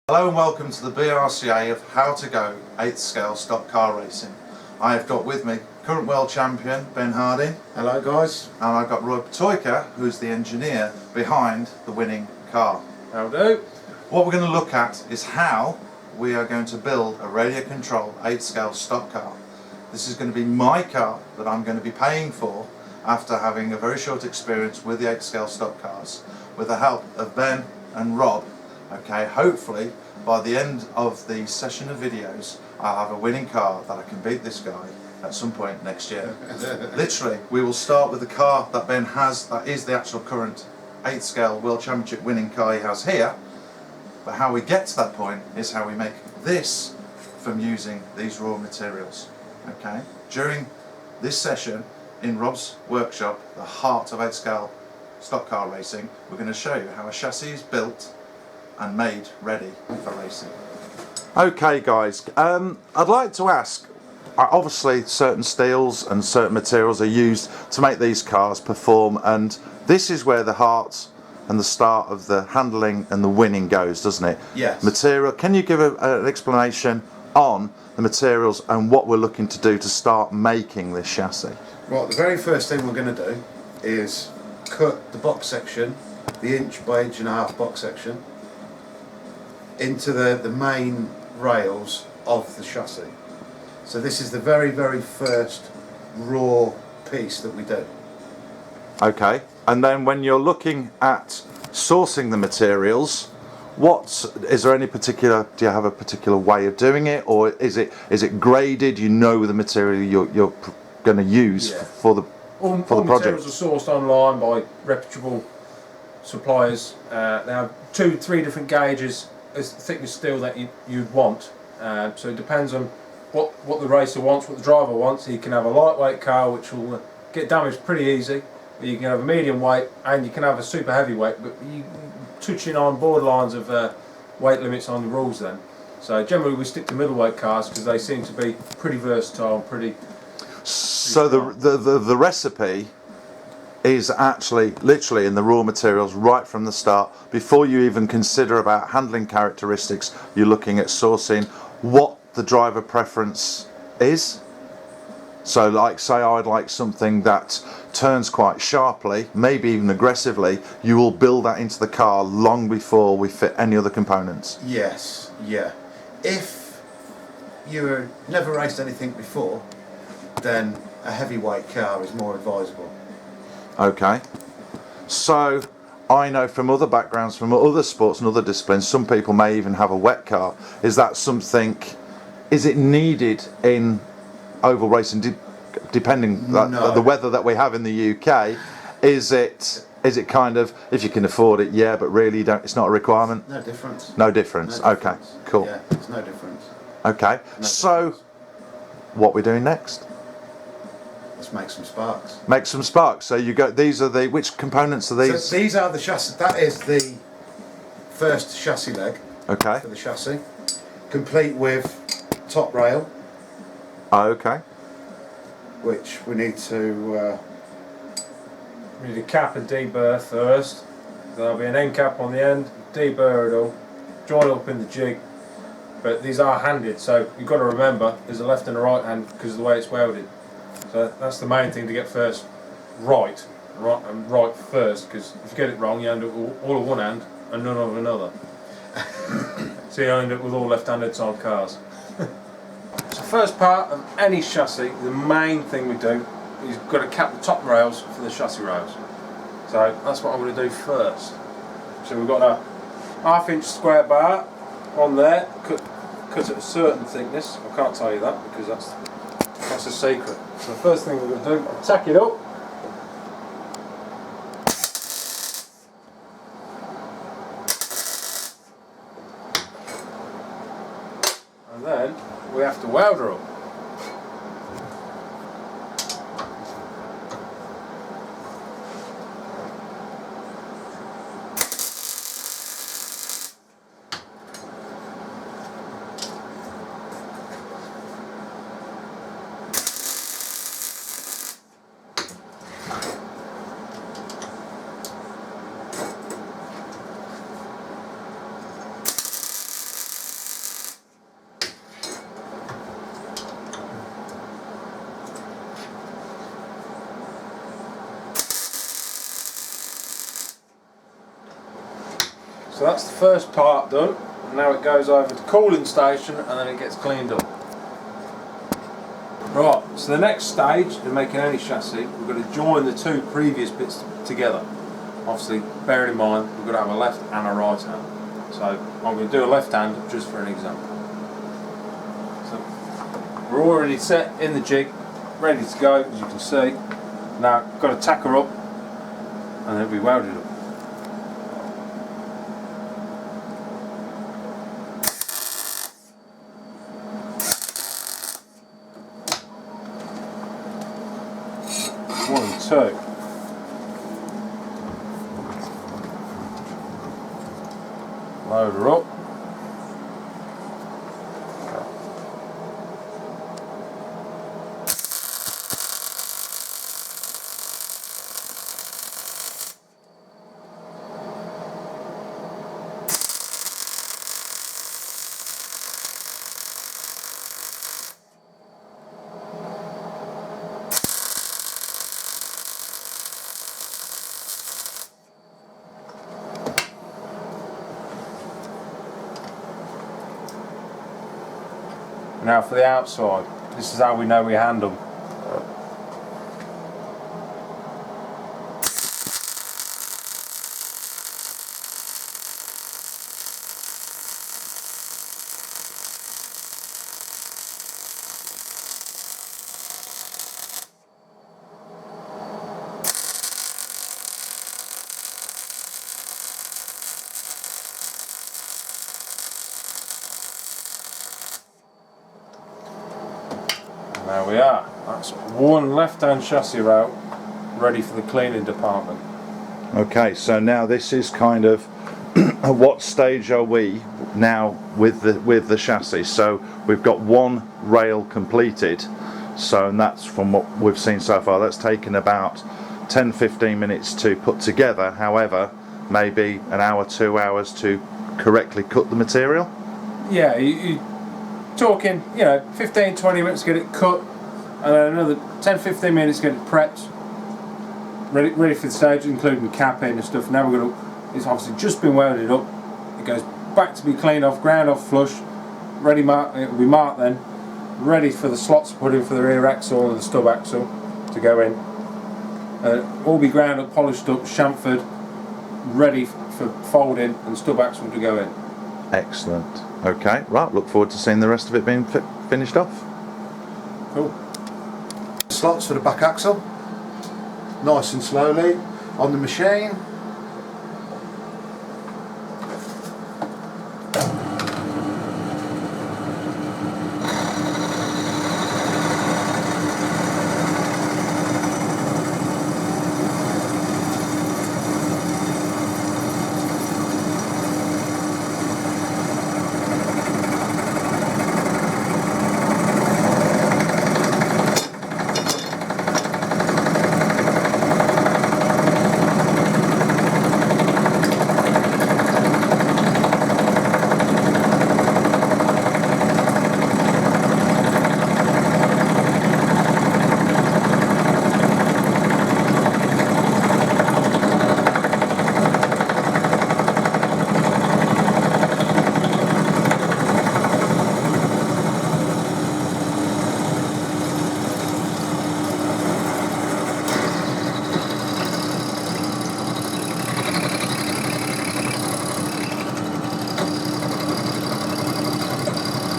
Hello and welcome to the BRCA of How to Go 8th Scale Stock Car Racing. I have got with me current world champion Ben Harding. Hello guys. And I've got Roy Patoyka, who's the engineer behind the winning car. How do? What we're going to look at is how we are going to build a radio controlled 8th scale stock car. This is going to be my car that I'm going to be paying for after having a very short experience with the 8th scale stock cars with the help of Ben and Rob. Okay, hopefully by the end of the session of videos I'll have a winning car that I can beat this guy at some point next year. Literally, we will start with the car that Ben has, that is the actual current 8th scale World Championship winning car he has here, but how we get to that point is how we make this from using these raw materials. Okay, during this session in Rob's workshop, the heart of 8th scale stock car racing, we're going to show you how a chassis is built and made ready for racing. Okay guys, I'd like to ask, obviously certain steels and certain materials are used to make these cars perform, and this is where the heart and the start of the handling and the winning goes, doesn't it? Yes. Material, can you give an explanation on the materials and what we're looking to do to start making this chassis? Right, the very first thing we're going to do is cut the box section, the inch by inch and a half box section, into the main rails of the chassis. So this is the very first raw piece that we do. Okay, and then when you're looking at sourcing the materials, is there any particular, do you have a particular way of doing it, or is it graded, you know the material you're going to use for the project? All materials are sourced online by reputable suppliers. They have 2-3 different gauges as thickness steel that you'd want, so it depends on what the racer wants, what the driver wants. You can have a lightweight car which will get damaged pretty easy, or you can have a medium weight, and you can have a super heavyweight, but you touching on borderlines of weight limits on the rules then. So generally we stick to middleweight cars because they seem to be pretty versatile and pretty so the recipe is actually literally in the raw materials right from the start. Before you even consider about handling characteristics, you're looking at sourcing what the driver preference is. So like, say I'd like something that turns quite sharply, maybe even aggressively, you will build that into the car long before we fit any other components. Yes, yeah. If you've never raced anything before, then a heavyweight car is more advisable. Okay, so I know from other backgrounds, from other sports and other disciplines, some people may even have a wet car. Is that something, is it needed in oval racing, depending the weather that we have in the UK? Is it kind of, if you can afford it, yeah, but really you don't, it's not a requirement? No difference. No difference, No okay, difference. cool. Yeah, there's no difference. Okay, No so difference. what we're doing next? Let's make some sparks. Make some sparks. So you go, these are the, which components are these? So these are the chassis, that is the first chassis leg Okay. for the chassis, complete with top rail, Oh, okay. which we need to We need a cap and D-berth first. There'll be an end cap on the end, D-burr it all, join up in the jig. But these are handed, so you've got to remember there's a left and a right hand because of the way it's welded. So that's the main thing to get first right first, because if you get it wrong you end up with all of one hand and none of another. So you end up with all left-handed type cars. So first part of any chassis, the main thing we do is you've got to cap the top rails for the chassis rails. So that's what I'm going to do first. So we've got a 1/2 inch square bar on there, cut at a certain thickness. I can't tell you that because that's a secret. So the first thing we're going to do is tack it up. And then we have to weld her up. So that's the first part done. Now it goes over to cooling station and then it gets cleaned up. Right, so the next stage in making any chassis, we've got to join the two previous bits together. Obviously, bearing in mind, we've got to have a left and a right hand. So I'm going to do a left hand just for an example. So we're already set in the jig, ready to go, as you can see. Now, got to tack her up and then it'll be welded up. One and two. Load her up. Now for the outside, this is how we know we hand them. There we are. That's one left-hand chassis route ready for the cleaning department. Okay, so now this is kind of at what stage are we now with the chassis? So we've got one rail completed, so and that's from what we've seen so far. That's taken about 10-15 minutes to put together. However, maybe an hour, 2 hours to correctly cut the material. Yeah, you're talking, 15-20 minutes to get it cut, and then another 10-15 minutes to get it prepped, ready for the stage, including capping and stuff. Now it's obviously just been welded up. It goes back to be cleaned off, ground off, flush, ready marked. It will be marked then, ready for the slots to put in for the rear axle and the stub axle to go in. All be ground up, polished up, chamfered, ready for folding and stub axle to go in. Excellent. Okay, right, look forward to seeing the rest of it being finished off. Cool. Slots for the back axle, nice and slowly on the machine.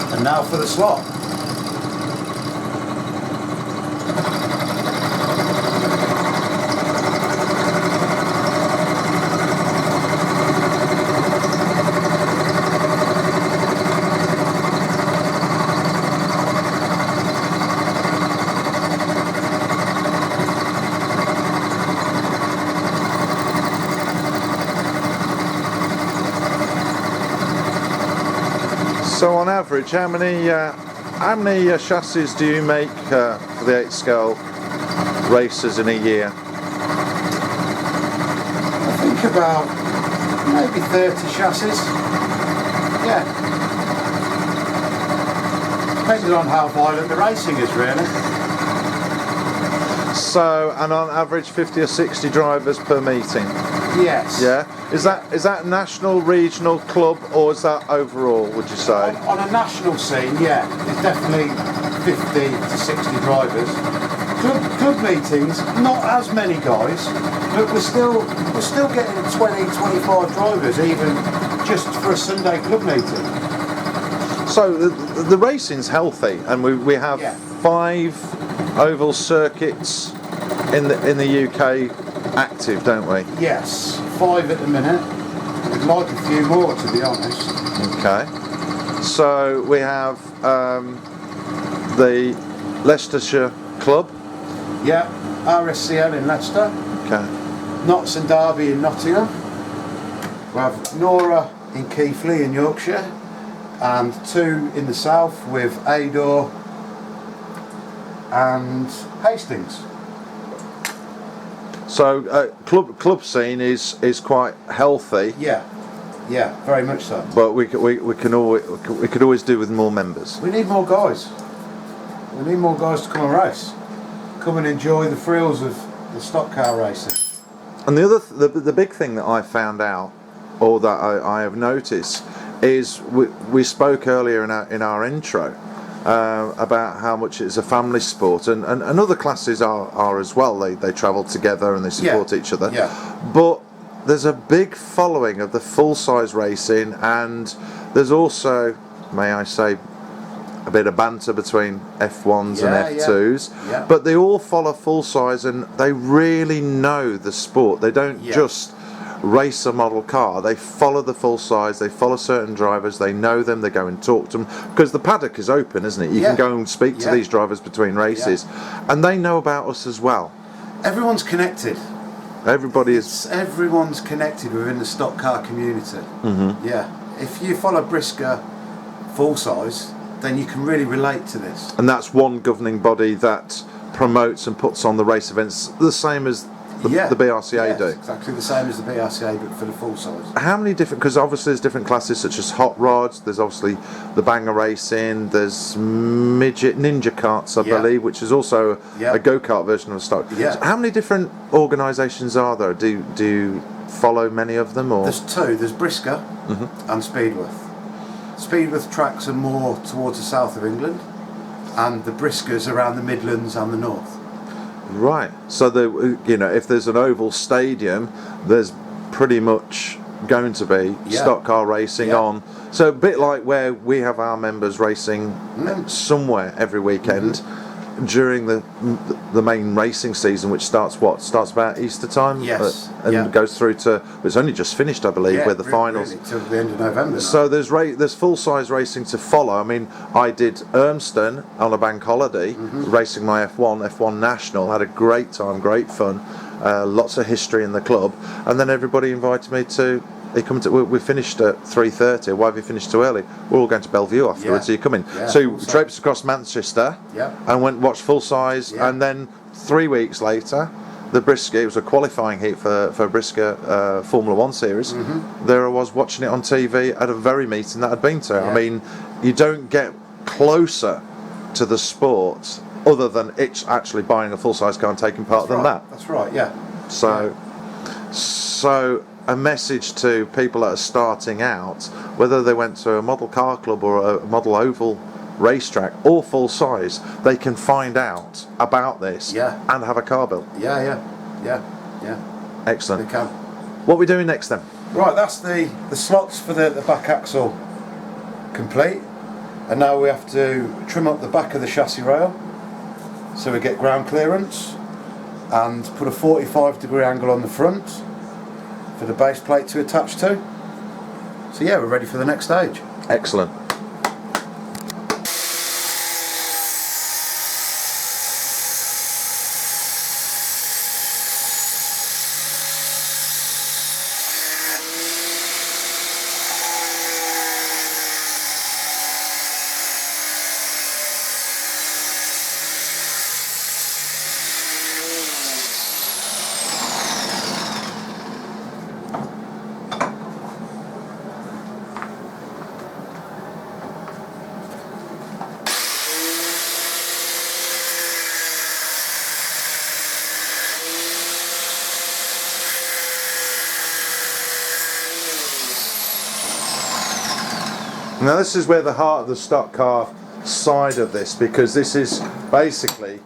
And now for the slot. So on average, how many chassis do you make for the 8 scale racers in a year? I think about maybe 30 chassis. Yeah. Depending on how violent the racing is, really. So, and on average 50 or 60 drivers per meeting. Yes. Yeah. Is that national, regional, club, or is that overall? Would you say? On a national scene, yeah, there's definitely 50 to 60 drivers. Club meetings, not as many guys, but we're still getting 20, 25 drivers even just for a Sunday club meeting. So the racing's healthy, and we have 5 oval circuits in the UK active, don't we? Yes, 5 at the minute. We'd like a few more, to be honest. Okay. So we have the Leicestershire Club. Yeah, RSCL in Leicester. Okay. Notts and Derby in Nottingham. We have Nora in Keighley in Yorkshire, and 2 in the south with Ador and Hastings. So club scene is quite healthy. Yeah, very much so. But we could always do with more members. We need more guys. We need more guys to come and race. Come and enjoy the thrills of the stock car racing. And the big thing that I found out, or that I have noticed, is we spoke earlier in our intro about how much it's a family sport, and other classes are as well. They travel together and they support each other. Yeah. But there's a big following of the full size racing, and there's also, may I say, a bit of banter between F1s and F2s, but they all follow full size, and they really know the sport. They don't just race a model car, they follow the full size, they follow certain drivers, they know them, they go and talk to them, because the paddock is open, isn't it? You can go and speak to these drivers between races, and they know about us as well. Everyone's connected. Everyone's connected within the stock car community. Yeah, if you follow Brisker full size, then you can really relate to this. And that's one governing body that promotes and puts on the race events, the same as the BRCA do. Exactly the same as the BRCA, but for the full size. How many different, because obviously there's different classes such as hot rods, there's obviously the banger racing, there's midget ninja karts, I believe, which is also a go-kart version of a stock. So how many different organisations are there? Do you follow many of them? Or there's 2, there's Brisker and Speedworth. Speedworth tracks are more towards the south of England, and the Briskers around the Midlands and the north. Right. So if there's an oval stadium, there's pretty much going to be stock car racing on. So a bit like where we have our members racing somewhere every weekend during the main racing season, which starts about Easter time, and goes through to, it's only just finished, I believe, with the finals till the end of November. So there's full size racing to follow. I mean, I did Urmston on a bank holiday, racing my F1 National. Had a great time, great fun, lots of history in the club, and then everybody invited me to. We finished at 3:30. Why have you finished too early? We're all going to Bellevue afterwards. So you come in. So traipsed across Manchester and went watched full size, and then 3 weeks later, the Brisker. It was a qualifying heat for Brisker Formula One series. There I was watching it on TV at a very meeting that I'd been to. I mean, you don't get closer to the sport other than it's actually buying a full size car and taking part than that. That's right. Yeah. So a message to people that are starting out, whether they went to a model car club or a model oval racetrack or full size, they can find out about this and have a car built. Yeah. Excellent. They can. What are we doing next then? Right, that's the slots for the back axle complete, and now we have to trim up the back of the chassis rail so we get ground clearance, and put a 45-degree angle on the front for the base plate to attach to. So yeah, we're ready for the next stage. Excellent. Now this is where the heart of the stock car side of this, because this is basically,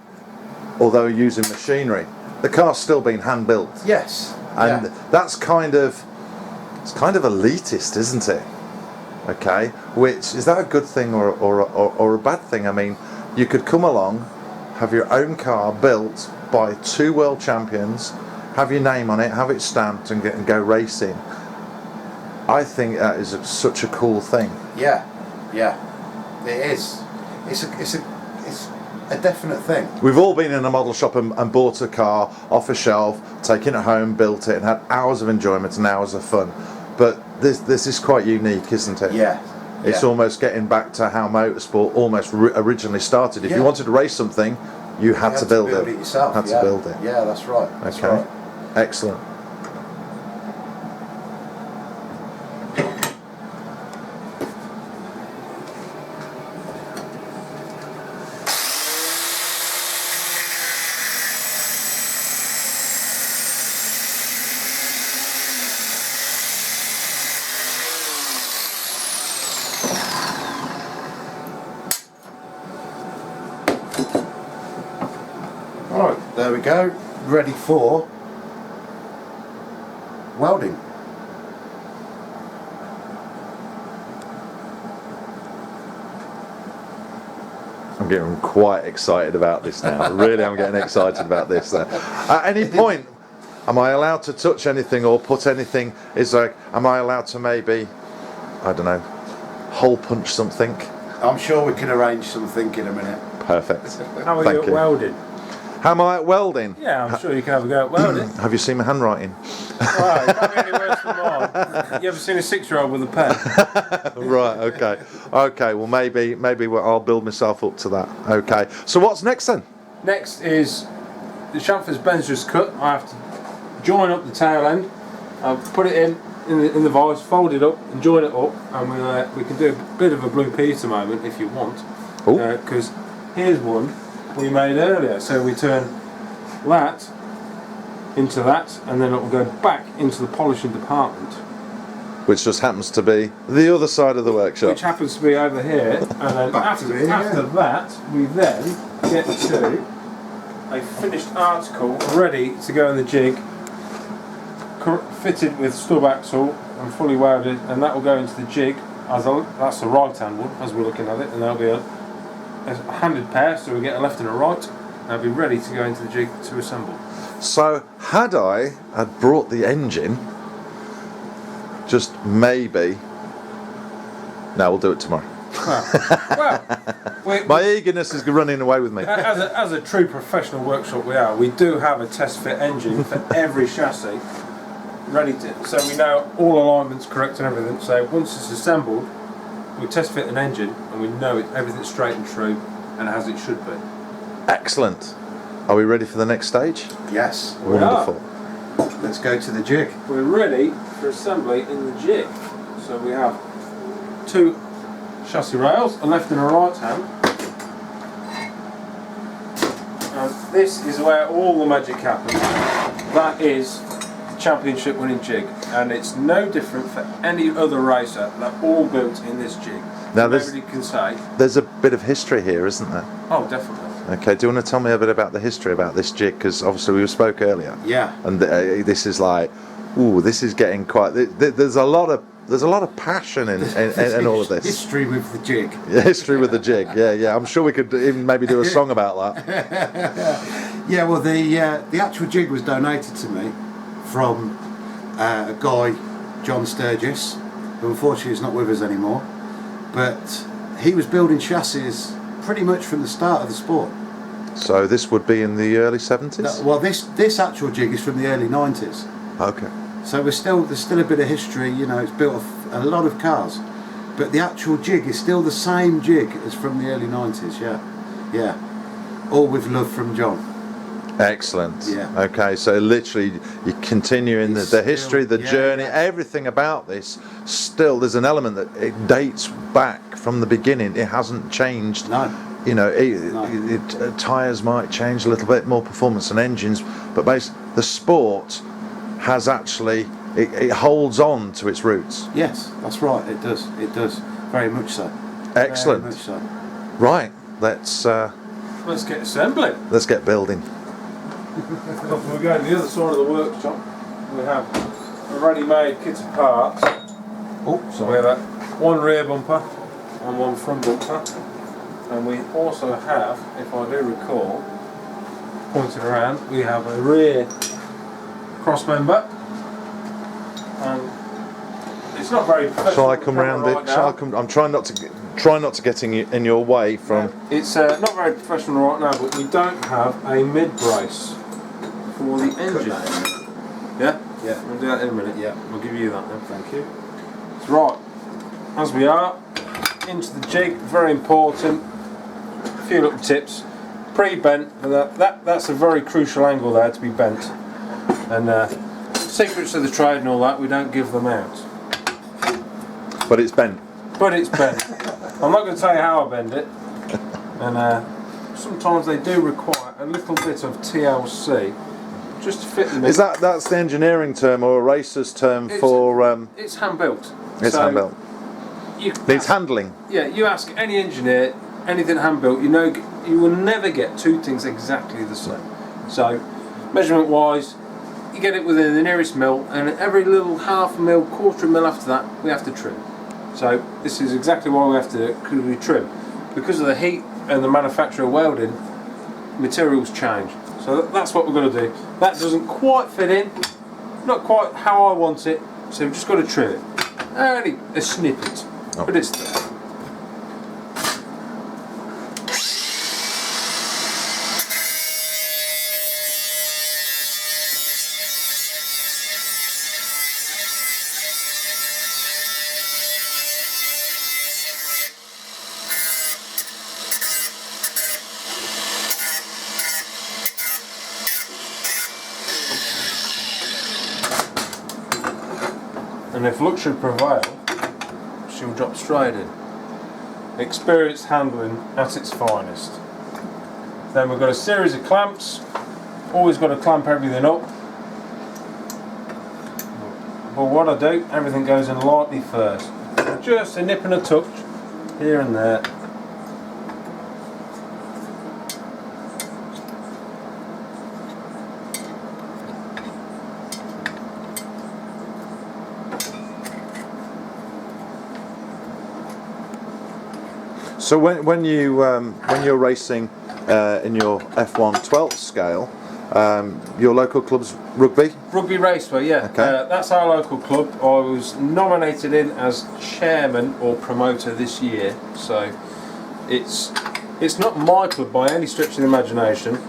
although using machinery, the car's still being hand built, Yes. and yeah. that's kind of elitist, isn't it? Okay, which is that a good thing or a bad thing? I mean, you could come along, have your own car built by 2 world champions, have your name on it, have it stamped, and go racing. I think that is such a cool thing. Yeah, yeah, it is. It's a definite thing. We've all been in a model shop and bought a car off a shelf, taken it home, built it, and had hours of enjoyment and hours of fun. But this is quite unique, isn't it? Yeah. It's almost getting back to how motorsport almost originally started. If you wanted to race something, you had to build it yourself. Had to build it. Yeah, that's right. That's Okay, right. excellent. Right, there we go. Ready for welding. I'm getting quite excited about this now. Really, I'm getting excited about this. At any point, am I allowed to touch anything or put anything? Am I allowed to maybe, I don't know, hole punch something? I'm sure we can arrange something in a minute. Perfect. How are Thank you at you. welding? How am I at welding? Yeah, I'm sure you can have a go at welding. Have you seen my handwriting? Right, it can't be any worse than mine. You ever seen a 6-year-old with a pen? Right. Okay. Okay. Well, maybe I'll build myself up to that. Okay. So what's next then? Next is the chamfer's ben's just cut. I have to join up the tail end. I'll put it in the vise, fold it up, and join it up, and we can do a bit of a Blue Peter moment if you want. Ooh. Because here's one we made earlier. So we turn that into that, and then it will go back into the polishing department, Which just happens to be the other side of the workshop. which happens to be over here. And then after that, we then get to a finished article ready to go in the jig, fitted with stub axle and fully welded, and that will go into the jig. That's the right hand one as we're looking at it, and there'll be a handed pair, so we get a left and a right, and they'll be ready to go into the jig to assemble. So had brought the engine, just maybe. No, we'll do it tomorrow. Well, My eagerness is running away with me. as a true professional workshop we do have a test fit engine for every chassis ready to, so we know all alignments correct and everything. So once it's assembled, we test fit an engine and we know everything's straight and true and as it should be. Excellent. Are we ready for the next stage? Yes. We are. Wonderful. Let's go to the jig. We're ready for assembly in the jig. So we have 2 chassis rails, a left and a right hand. And this is where all the magic happens. That is championship winning jig, and it's no different for any other racer. They're all built in this jig. Now Nobody can say, there's a bit of history here, isn't there? oh, definitely. Okay, do you want to tell me a bit about the history about this jig? Because obviously we spoke earlier. Yeah. And this is like, ooh, this is getting quite. There's a lot of passion in all of this. History with the jig. History with the jig. Yeah. I'm sure we could even maybe do a song about that. Yeah, well, the actual jig was donated to me from a guy, John Sturgis, who unfortunately is not with us anymore. But he was building chassis pretty much from the start of the sport. So this would be in the early 70s? No, well, this actual jig is from the early 90s. Okay. So there's still a bit of history. You know, it's built a lot of cars, but the actual jig is still the same jig as from the early 90s. Yeah, all with love from John. Excellent. Yeah. Okay, so literally you continue in the history, the yeah, journey, yeah. everything about this. Still, there's an element that it dates back from the beginning. It hasn't changed. No. You know, No. tyres might change a little bit, more performance and engines, but basically the sport has actually it holds on to its roots. Yes, that's right. It does. Very much so. Excellent. Very much so. Right, let's get assembling. get building. If we go to the other side of the workshop, we have a ready-made kit of parts. Oh, So we have one rear bumper and one front bumper, and we also have, if I do recall, pointed around, we have a rear cross member, and it's not very professional. Shall I come round right it? Shall I come? I'm trying not to get in your way from. It's not very professional right now, but we don't have a mid brace for the engine. Yeah? Yeah. We'll do that in a minute. Yeah. We'll give you that then, thank you. That's right. As we are, into the jig, very important. A few little tips. Pre-bent, and that's a very crucial angle there to be bent. And secrets of the trade and all that, we don't give them out. But it's bent. But it's bent. I'm not going to tell you how I bend it. And sometimes they do require a little bit of TLC just to fit them in. Is that's the engineering term or a racer's term It's- for? It's hand built. It's hand built. Needs Yeah, handling. you ask any engineer, anything hand built, you know you will never get two things exactly the same. So, measurement wise, you get it within the nearest mil, and every little half a mil, quarter mil after that, we have to trim. So, this is exactly why we have to trim. Because of the heat and the manufacture of welding, materials change. So that's what we're going to do. That doesn't quite fit in, not quite how I want it, so we've just got to trim it. Only a snippet, but it's there. And if luck should prevail, she'll drop straight in. Experienced handling at its finest. Then we've got a series of clamps. Always got to clamp everything up. But what I do, everything goes in lightly first. Just a nip and a touch here and there. So when you're racing in your F1 12th scale, your local club's Rugby? Rugby Raceway, yeah. Okay. That's our local club. I was nominated in as chairman or promoter this year, so it's not my club by any stretch of the imagination,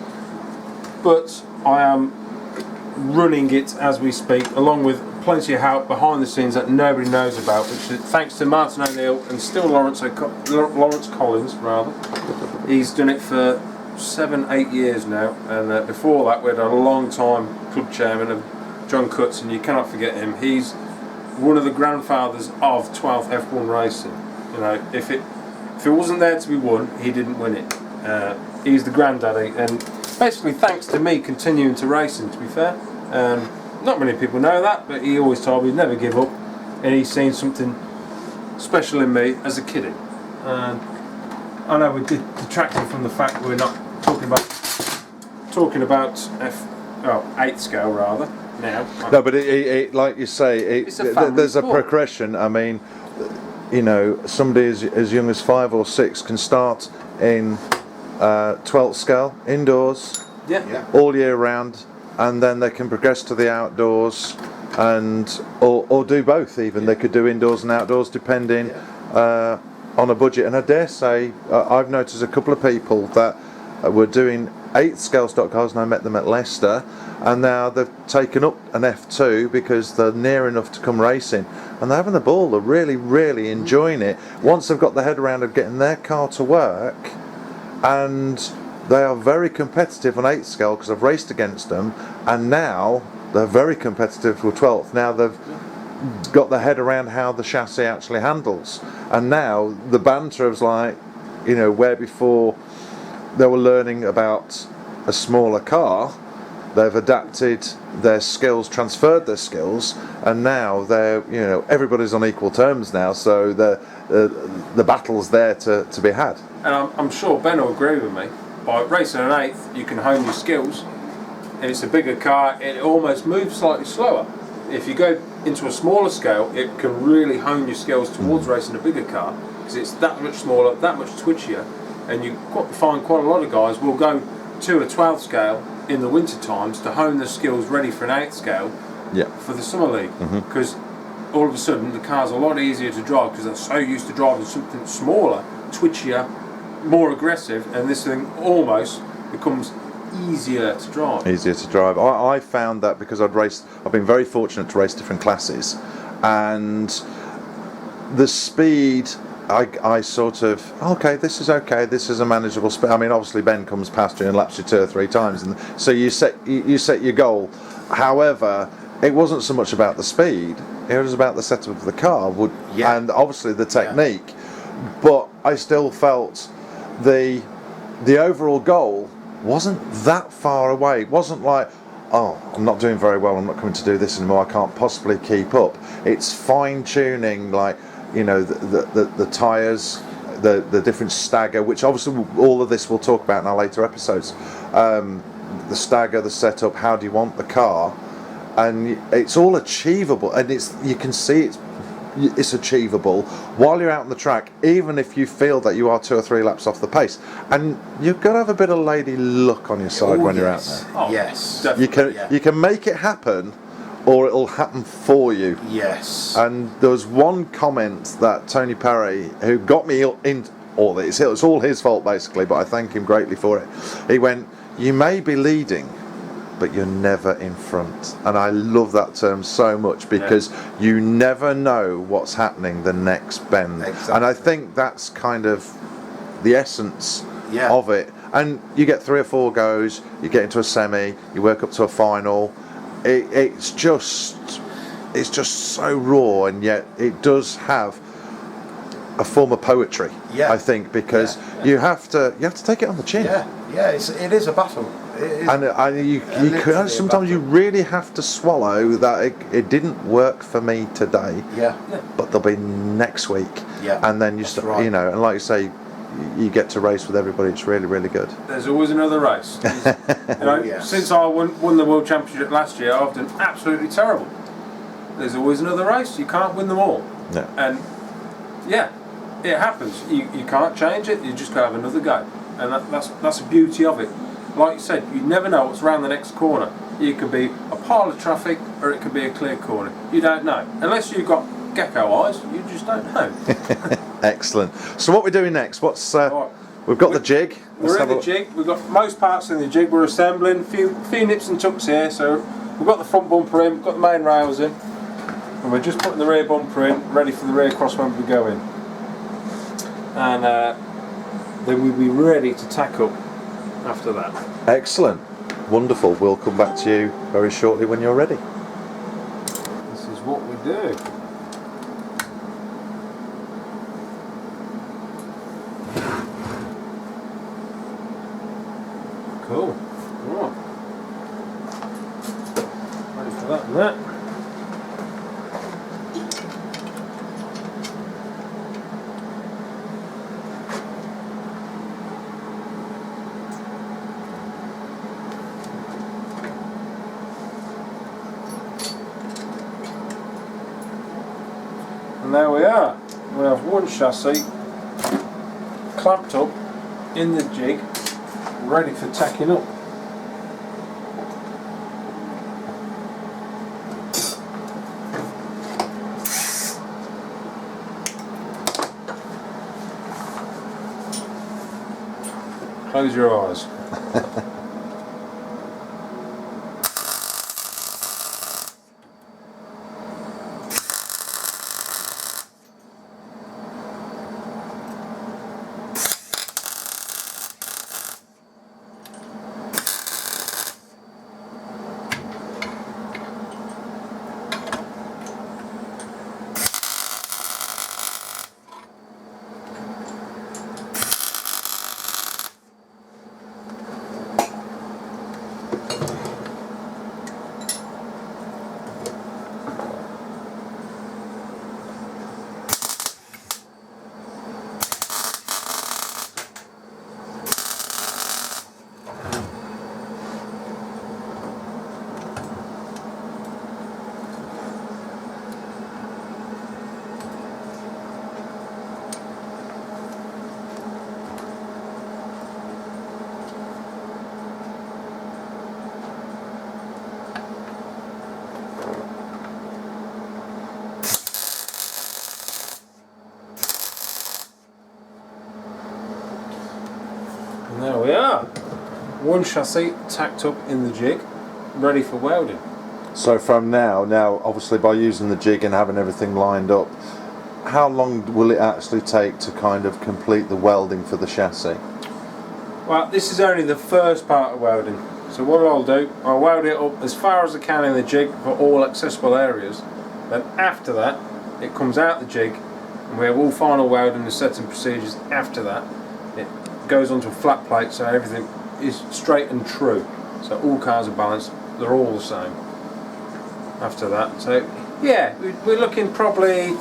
but I am running it as we speak, along with plenty of help behind the scenes that nobody knows about, which is thanks to Martin O'Neill and still Lawrence Collins, rather. He's done it for 7-8 years now, and before that we had a long time club chairman of John Cutts, and you cannot forget him. He's one of the grandfathers of 12th F1 racing. You know, if it wasn't there to be won, he didn't win it. He's the granddaddy, and basically thanks to me continuing to racing, to be fair. Not many people know that, but he always told me he'd never give up, and he's seen something special in me as a kiddie. And I know we're detracting from the fact we're not talking about 8th scale rather now. No, but it like you say, It's a family there's a sport. progression. I mean, you know, somebody as young as 5 or 6 can start in 12th scale indoors Yeah. all year round, and then they can progress to the outdoors, and or do both. Even they could do indoors and outdoors depending on a budget. And I dare say I've noticed a couple of people that were doing 8th scale stock cars, and I met them at Leicester, and now they've taken up an F2 because they're near enough to come racing, and they're having the ball. They're really enjoying it once they've got their head around of getting their car to work. And they are very competitive on 8th scale because I've raced against them, and now they're very competitive with 12th. Now they've got their head around how the chassis actually handles, and now the banter is like, you know, where before they were learning about a smaller car, they've adapted their skills, transferred their skills, and now they're, you know, everybody's on equal terms now. So the battle's there to be had. And I'm sure Ben will agree with me. By racing an eighth, you can hone your skills. It's a bigger car, it almost moves slightly slower. If you go into a smaller scale, it can really hone your skills towards racing a bigger car, because it's that much smaller, that much twitchier, and you find quite a lot of guys will go to a 12th scale in the winter times to hone their skills ready for an 8th scale for the summer league, because all of a sudden the car's a lot easier to drive because they're so used to driving something smaller, twitchier, more aggressive, and this thing almost becomes easier to drive. Easier to drive. I found that because I've been very fortunate to race different classes, and the speed, I sort of, okay, this is a manageable speed. I mean, obviously Ben comes past you and laps you 2 or 3 times, and so you set your goal. However, it wasn't so much about the speed; it was about the setup of the car, and obviously the technique. But I still felt the overall goal wasn't that far away. It wasn't like, oh, I'm not doing very well, I'm not coming to do this anymore, I can't possibly keep up. It's fine tuning, like, you know, the tyres, the different stagger, which obviously all of this we'll talk about in our later episodes. The stagger, the setup, how do you want the car, and it's all achievable, and you can see it's achievable while you're out on the track, even if you feel that you are 2 or 3 laps off the pace, and you've got to have a bit of lady luck on your side when you're out there. Oh, Yes. definitely. You can make it happen, or it'll happen for you. Yes. And there was one comment that Tony Parry, who got me in all this, it was all his fault basically, but I thank him greatly for it. He went, "You may be leading, but you're never in front." And I love that term so much, because you never know what's happening the next bend. Exactly. And I think that's kind of the essence of it. And you get 3 or 4 goes, you get into a semi, you work up to a final. It's just so raw, and yet it does have a form of poetry. I think, because you have to take it on the chin. It is a battle. And you sometimes you really have to swallow that it didn't work for me today. But there'll be next week. And then you start, right. you know, and like you say, you get to race with everybody. It's really, really good. There's always another race. You know, since I won the World Championship last year, I've done absolutely terrible. There's always another race. You can't win them all. No. And it happens. You can't change it. You just got to have another go. And that's the beauty of it. Like you said, you never know what's around the next corner. It could be a pile of traffic, or it could be a clear corner. You don't know. Unless you've got gecko eyes, you just don't know. Excellent. So what we're doing next? What's Right. we've got the jig. Let's We're in have a the look. jig. We've got most parts in the jig. We're assembling. A few nips and tucks here. So we've got the front bumper in. We've got the main rails in, and we're just putting the rear bumper in, ready for the rear cross when we go in. And then we'll be ready to tack up after that. Excellent. Wonderful. We'll come back to you very shortly when you're ready. This is what we do. Cool. Right. Ready for that and that. And there we are. We have one chassis clamped up in the jig, ready for tacking up. Close your eyes. one chassis tacked up in the jig, ready for welding. So from now, obviously by using the jig and having everything lined up, how long will it actually take to kind of complete the welding for the chassis? Well, this is only the first part of welding. So what I'll do, I'll weld it up as far as I can in the jig for all accessible areas. Then after that, it comes out the jig, and we have all final welding and setting procedures after that. It goes onto a flat plate so everything is straight and true. So all cars are balanced, they're all the same after that. So yeah, we're looking probably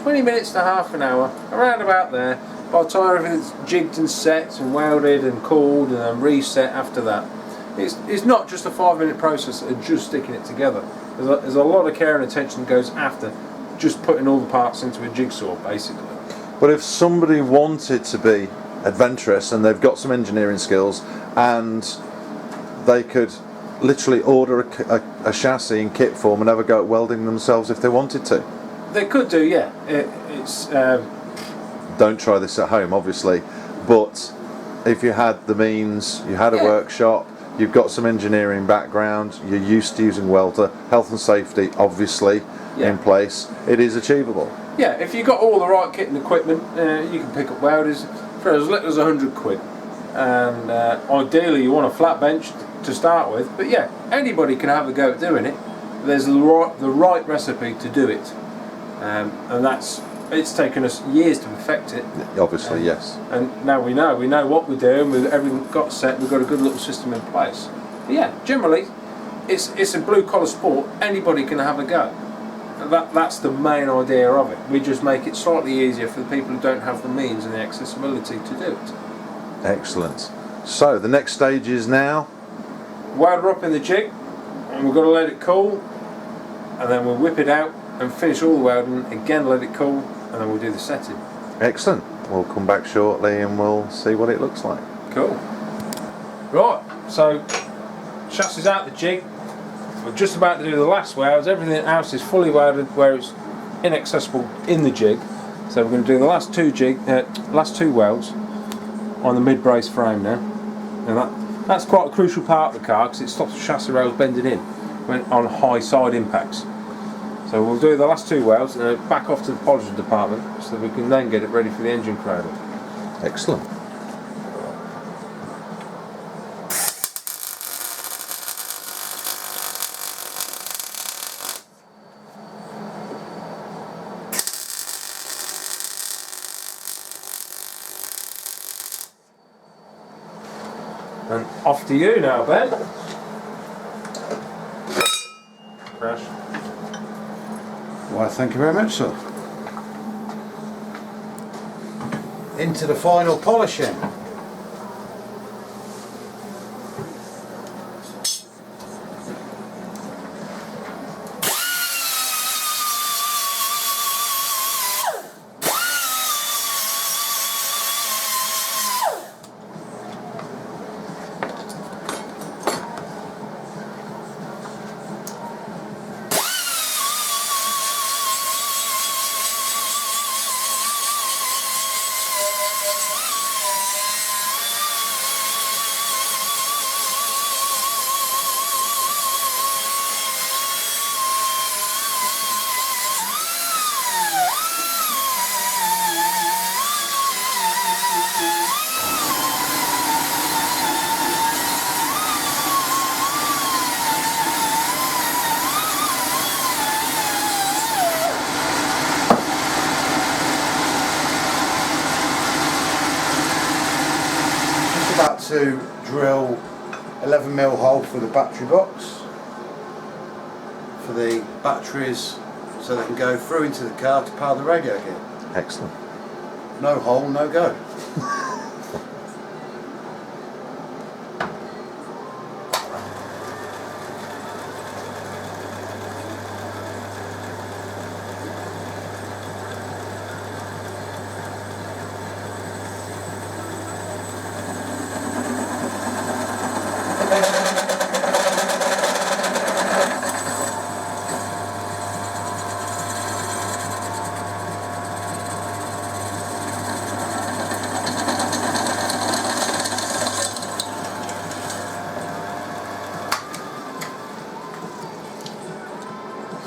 20 minutes to half an hour, around about there. By the time everything's jigged and set and welded and cooled and then reset after that. It's not just a 5-minute process of just sticking it together. There's a lot of care and attention that goes after just putting all the parts into a jigsaw, basically. But if somebody wanted to be adventurous and they've got some engineering skills and they could literally order a chassis in kit form and have a go at welding themselves if they wanted to. They could do, yeah. Don't try this at home, obviously, but if you had the means, you had a workshop, you've got some engineering background, you're used to using welder, health and safety obviously in place, it is achievable. Yeah, if you've got all the right kit and equipment, you can pick up welders for as little as £100. And ideally you want a flat bench to start with, but yeah, anybody can have a go at doing it. There's the right recipe to do it, and it's taken us years to perfect it. Obviously, yes. And now we know what we're doing. We've everything got set. We've got a good little system in place. But yeah, generally, it's a blue collar sport. Anybody can have a go. That's the main idea of it. We just make it slightly easier for the people who don't have the means and the accessibility to do it. Excellent. So the next stage is now Welder up in the jig, and we've got to let it cool, and then we'll whip it out and finish all the welding. Again, let it cool, and then we'll do the setting. excellent. We'll come back shortly and we'll see what it looks like. Cool. Right, so chassis out the jig. We're just about to do the last welds. Everything else is fully welded where it's inaccessible in the jig. So we're going to do the last two welds on the mid brace frame now, and that's quite a crucial part of the car because it stops the chassis rails bending in when on high side impacts. So we'll do the last two welds and then back off to the polishing department so that we can then get it ready for the engine cradle. Excellent. And off to you now, Ben. Crash. Why, thank you very much, sir. Into the final polishing. About to drill 11mm hole for the battery box for the batteries so they can go through into the car to power the radio gear. Excellent. No hole, no go.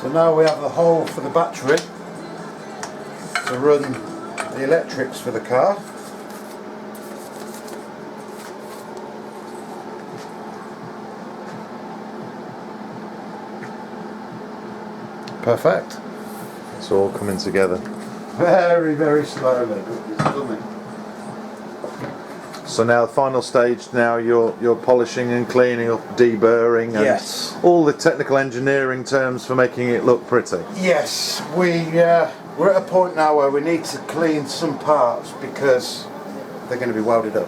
So now we have the hole for the battery to run the electrics for the car. Perfect. It's all coming together. Very, very slowly, but it's coming. So now the final stage, now you're polishing and cleaning up, deburring, and Yes. all the technical engineering terms for making it look pretty. Yes, we're at a point now where we need to clean some parts because they're going to be welded up,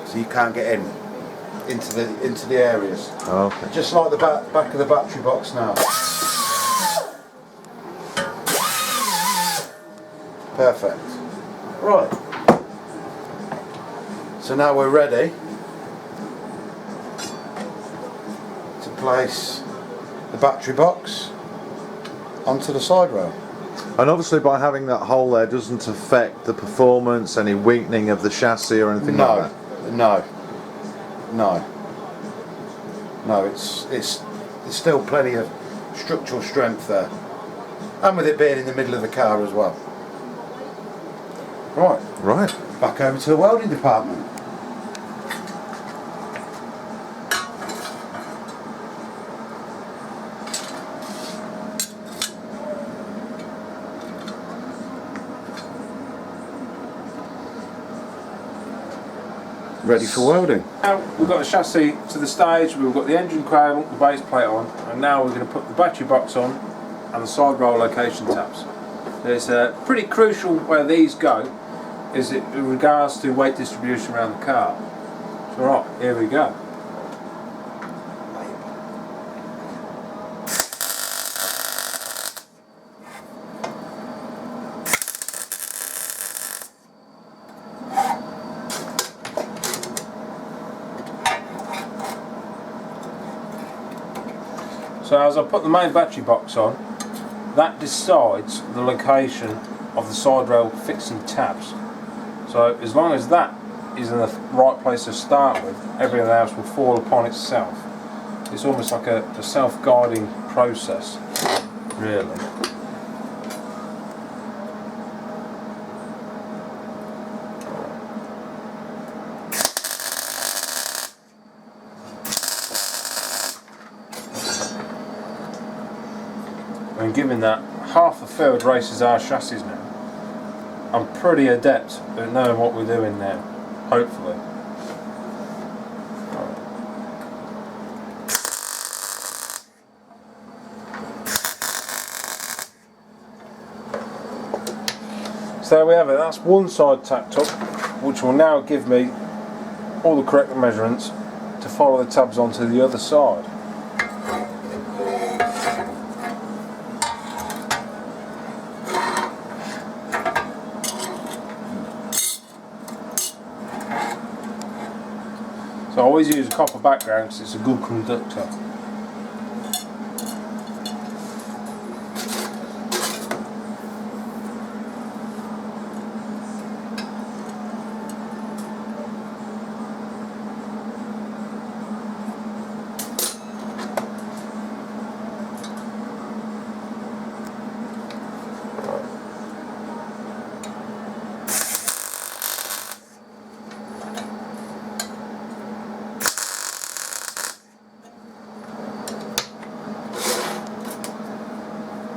so you can't get into the areas. Okay. Just like the back of the battery box now. Perfect. Right. So now we're ready to place the battery box onto the side rail. And obviously by having that hole there doesn't affect the performance, any weakening of the chassis or anything like that? No, it's still plenty of structural strength there. And with it being in the middle of the car as well. Right, Right. back over to the welding department. Ready for welding. Now we've got the chassis to the stage, we've got the engine cradle, the base plate on, and now we're going to put the battery box on and the side rail location tabs. It's pretty crucial where these go, is it in regards to weight distribution around the car. So right, here we go. So as I put the main battery box on, that decides the location of the side rail fixing tabs. So as long as that is in the right place to start with, everything else will fall upon itself. It's almost like a self-guiding process, really. And given that half the field races our chassis now, I'm pretty adept at knowing what we're doing now, hopefully. So there we have it, that's one side tacked up, which will now give me all the correct measurements to follow the tabs onto the other side. So I always use a copper background because it's a good conductor.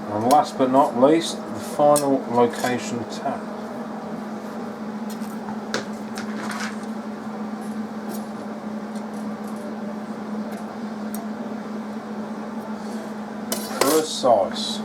And last but not least, the final location tab. Precise.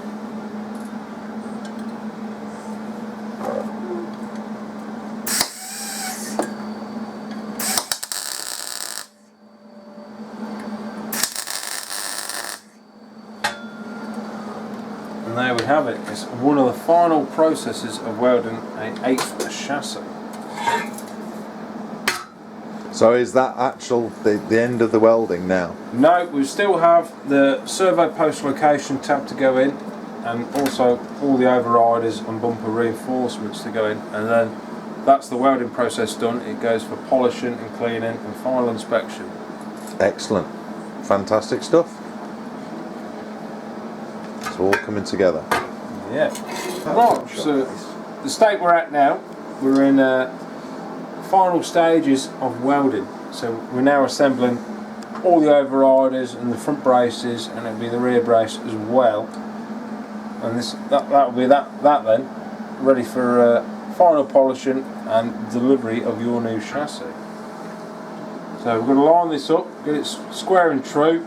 And there we have it. It's one of the final processes of welding an 8th chassis. So is that the end of the welding now? No, we still have the servo post location tab to go in, and also all the overriders and bumper reinforcements to go in, and then that's the welding process done. It goes for polishing and cleaning and final inspection. Excellent. Fantastic stuff. It's all coming together. Yeah. Right, so the state we're at now, we're in final stages of welding. So we're now assembling all the overriders and the front braces, and it'll be the rear brace as well. And that'll be that then, ready for final polishing and delivery of your new chassis. So we're going to line this up, get it square and true,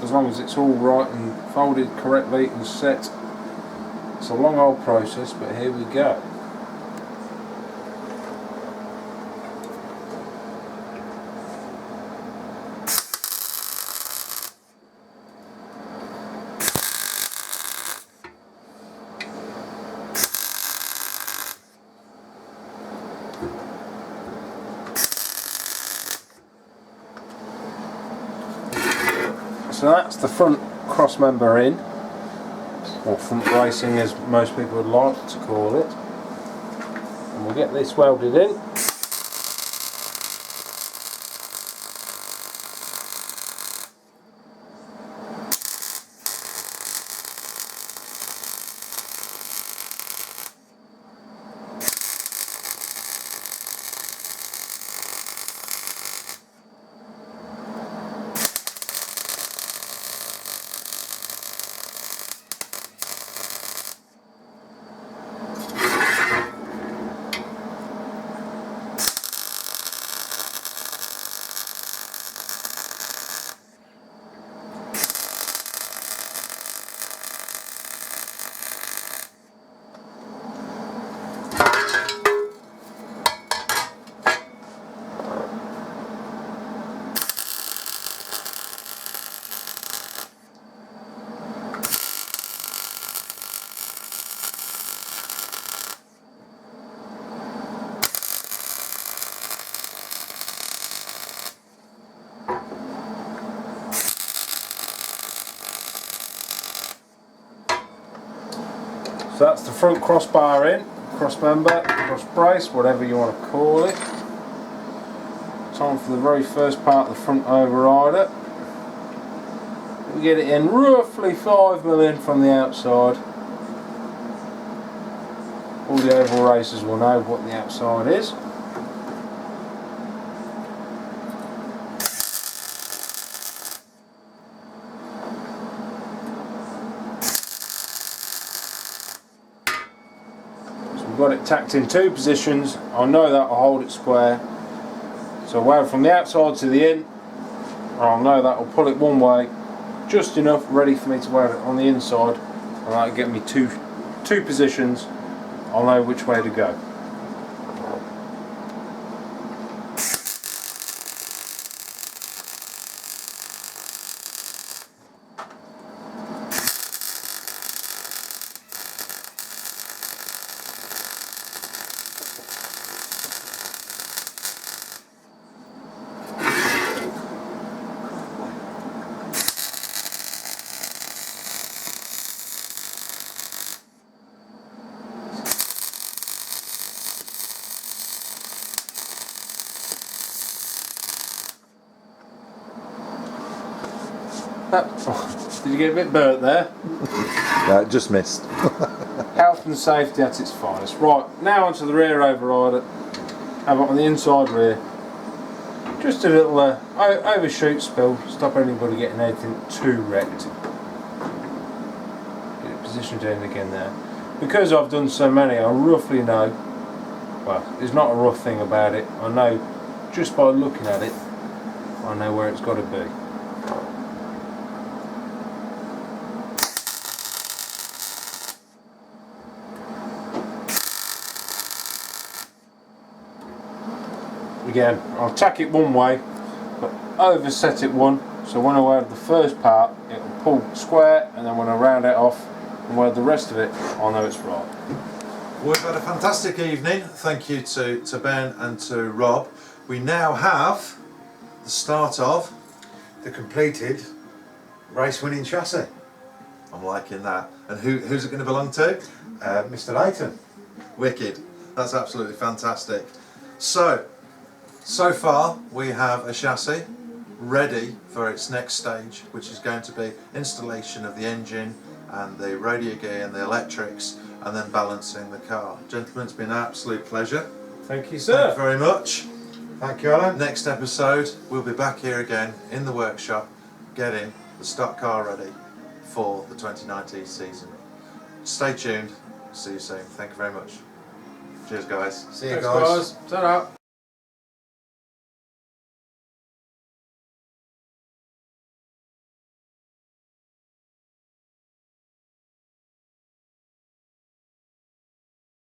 as long as it's all right and folded correctly and set. It's a long old process, but here we go. So that's the front cross member in, or front bracing as most people would like to call it. And we'll get this welded in. So that's the front crossbar in, cross member, cross brace, whatever you want to call it. Time for the very first part of the front overrider. We get it in roughly 5mm from the outside. All the oval racers will know what the outside is. Got it tacked in 2 positions. I know that will hold it square. So weld from the outside to the in. I'll know that will pull it one way, just enough ready for me to weld it on the inside, and that'll get me two positions. I'll know which way to go. Did you get a bit burnt there? No, just missed. Health and safety at its finest. Right, now onto the rear overrider. Have it on the inside rear. Just a little overshoot spill, stop anybody getting anything too wrecked. Get it positioned in again there. Because I've done so many, I roughly know, well, there's not a rough thing about it. I know, just by looking at it, I know where it's got to be. Again, I'll tack it one way, but overset it one, so when I weld the first part, it will pull square, and then when I round it off and weld the rest of it, I'll know it's right. We've had a fantastic evening. Thank you to Ben and to Rob. We now have the start of The completed race-winning chassis. I'm liking that. And who's it going to belong to? Mr. Layton. Wicked. That's absolutely fantastic. So far we have a chassis ready for its next stage, which is going to be installation of the engine and the radio gear and the electrics, and then balancing the car. Gentlemen, it's been an absolute pleasure. Thank you, Thank sir. you very much. Thank you, Alan. Next episode, we'll be back here again in the workshop, getting the stock car ready for the 2019 season. Stay tuned. See you soon. Thank you very much. Cheers, guys. See you Thanks, guys. guys. Ta-ra.